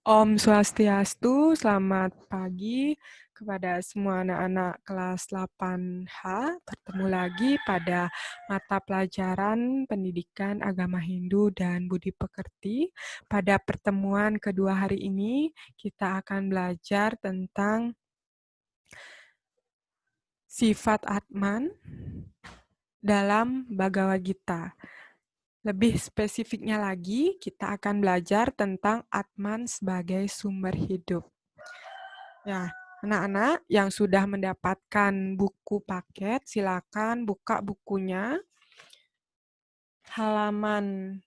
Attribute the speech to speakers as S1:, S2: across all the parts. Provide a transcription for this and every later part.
S1: Om Swastiastu, selamat pagi kepada semua anak-anak kelas 8H. Bertemu lagi pada mata pelajaran Pendidikan Agama Hindu dan Budi Pekerti. Pada pertemuan kedua hari ini, kita akan belajar tentang sifat Atman dalam Bhagavad Gita. Lebih spesifiknya lagi, kita akan belajar tentang Atman sebagai sumber hidup. Ya, anak-anak yang sudah mendapatkan buku paket, silakan buka bukunya. Halaman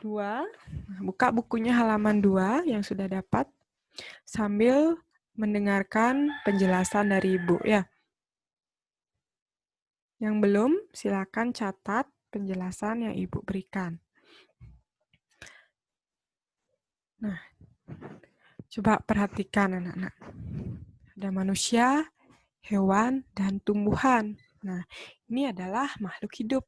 S1: 2. Buka bukunya halaman 2 yang sudah dapat sambil mendengarkan penjelasan dari Ibu ya. Yang belum, silakan catat penjelasan yang Ibu berikan. Nah, coba perhatikan anak-anak. Ada manusia, hewan, dan tumbuhan. Nah, ini adalah makhluk hidup.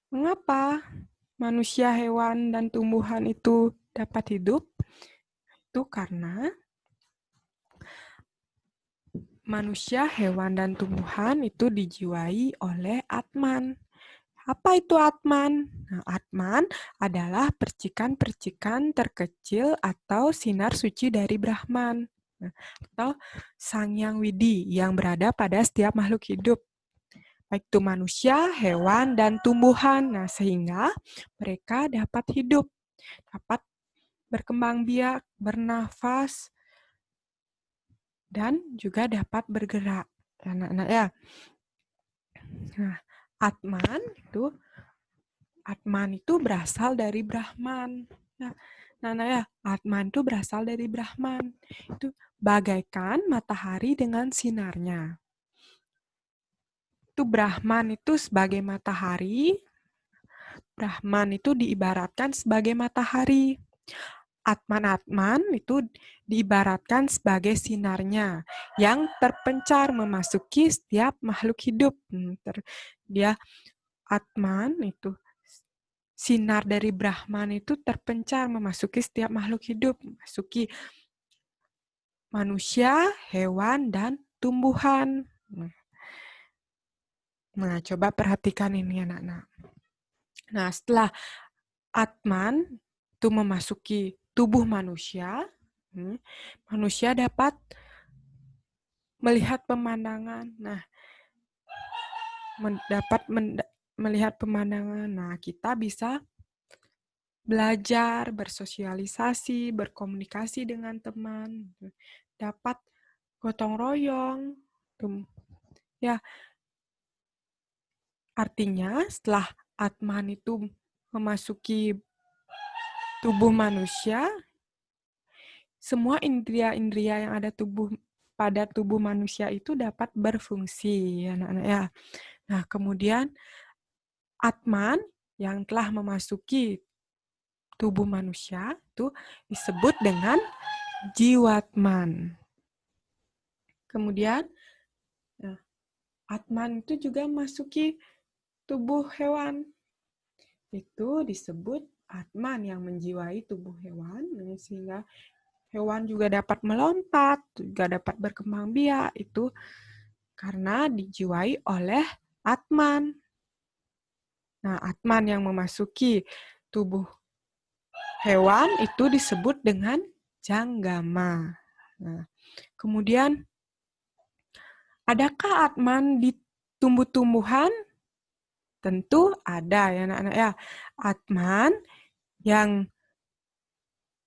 S1: Mengapa manusia, hewan, dan tumbuhan itu dapat hidup? Itu karena manusia, hewan, dan tumbuhan itu dijiwai oleh Atman. Apa itu Atman? Nah, Atman adalah percikan-percikan terkecil atau sinar suci dari Brahman. Atau Sang Yang Widi yang berada pada setiap makhluk hidup. Baik itu manusia, hewan, dan tumbuhan. Nah, sehingga mereka dapat hidup, dapat berkembang biak, bernafas, dan juga dapat bergerak. Anak-anak ya. Nah, Atman itu berasal dari Brahman. Nah, ya, Atman itu berasal dari Brahman. Itu bagaikan matahari dengan sinarnya. Itu Brahman itu sebagai matahari. Brahman itu diibaratkan sebagai matahari. Atman-atman itu diibaratkan sebagai sinarnya yang terpencar memasuki setiap makhluk hidup. Dia Atman itu sinar dari Brahman itu terpencar memasuki setiap makhluk hidup, memasuki manusia, hewan, dan tumbuhan. Nah, coba perhatikan ini anak-anak. Nah, setelah Atman itu memasuki tubuh manusia, manusia dapat melihat pemandangan. Nah, melihat pemandangan. Nah, kita bisa belajar, bersosialisasi, berkomunikasi dengan teman, dapat gotong royong. Ya, artinya setelah Atman itu memasuki tubuh manusia, semua indria-indria yang ada pada tubuh manusia itu dapat berfungsi, anak-anak ya. Nah, kemudian Atman yang telah memasuki tubuh manusia itu disebut dengan Jiwatman. Kemudian Atman itu juga memasuki tubuh hewan. Itu disebut Atman yang menjiwai tubuh hewan, sehingga hewan juga dapat melompat, juga dapat berkembang biak. Itu karena dijiwai oleh Atman. Nah, Atman yang memasuki tubuh hewan itu disebut dengan Janggama. Nah, kemudian, adakah Atman di tumbuh-tumbuhan? Tentu ada ya anak-anak ya. Atman yang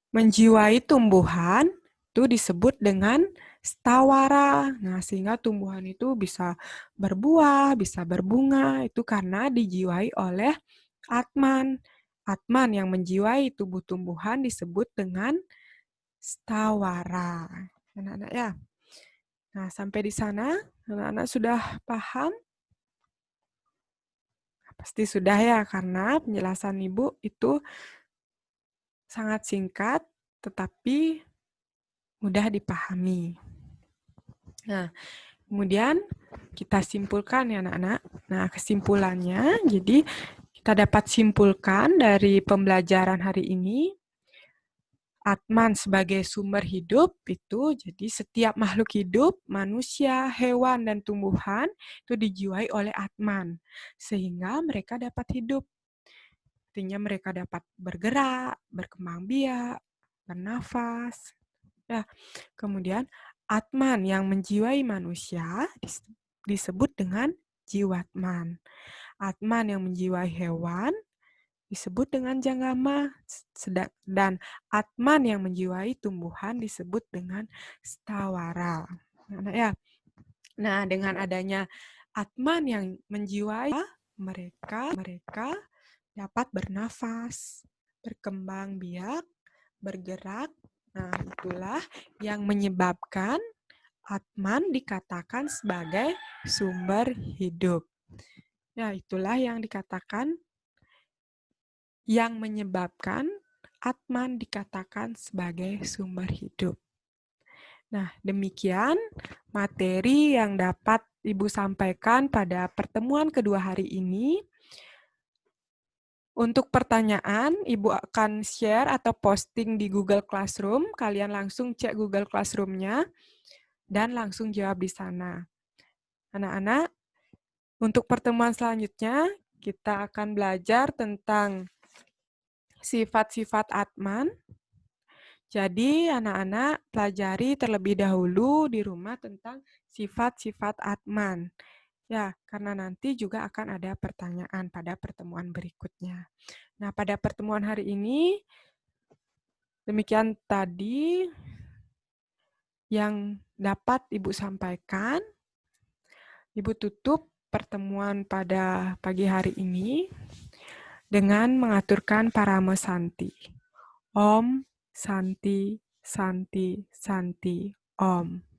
S1: menjiwai tumbuhan itu disebut dengan stawara. Nah, sehingga tumbuhan itu bisa berbuah, bisa berbunga, itu karena dijiwai oleh Atman. Atman yang menjiwai tubuh tumbuhan disebut dengan stawara. Anak-anak ya. Nah, sampai di sana anak-anak sudah paham? Pasti sudah ya, karena penjelasan Ibu itu sangat singkat, tetapi mudah dipahami. Nah, kemudian kita simpulkan ya anak-anak. Nah, kesimpulannya, jadi kita dapat simpulkan dari pembelajaran hari ini, Atman sebagai sumber hidup itu jadi setiap makhluk hidup, manusia, hewan, dan tumbuhan itu dijiwai oleh Atman. Sehingga mereka dapat hidup. Artinya mereka dapat bergerak, berkembang biak, bernafas. Ya, kemudian Atman yang menjiwai manusia disebut dengan jiwatman. Atman yang menjiwai hewan disebut dengan janggama, dan Atman yang menjiwai tumbuhan disebut dengan stawara. Nah, ya. Nah, dengan adanya Atman yang menjiwai mereka dapat bernafas, berkembang biak, bergerak. Nah, itulah yang menyebabkan Atman dikatakan sebagai sumber hidup. Ya, itulah yang dikatakan yang menyebabkan Atman dikatakan sebagai sumber hidup. Nah, demikian materi yang dapat Ibu sampaikan pada pertemuan kedua hari ini. Untuk pertanyaan, Ibu akan share atau posting di Google Classroom. Kalian langsung cek Google Classroom-nya dan langsung jawab di sana. Anak-anak, untuk pertemuan selanjutnya, kita akan belajar tentang sifat-sifat Atman. Jadi, anak-anak pelajari terlebih dahulu di rumah tentang sifat-sifat Atman. Ya, karena nanti juga akan ada pertanyaan pada pertemuan berikutnya. Nah, pada pertemuan hari ini, demikian tadi yang dapat Ibu sampaikan. Ibu tutup pertemuan pada pagi hari ini dengan mengaturkan parame Santi. Om, Santi, Santi, Santi, Om.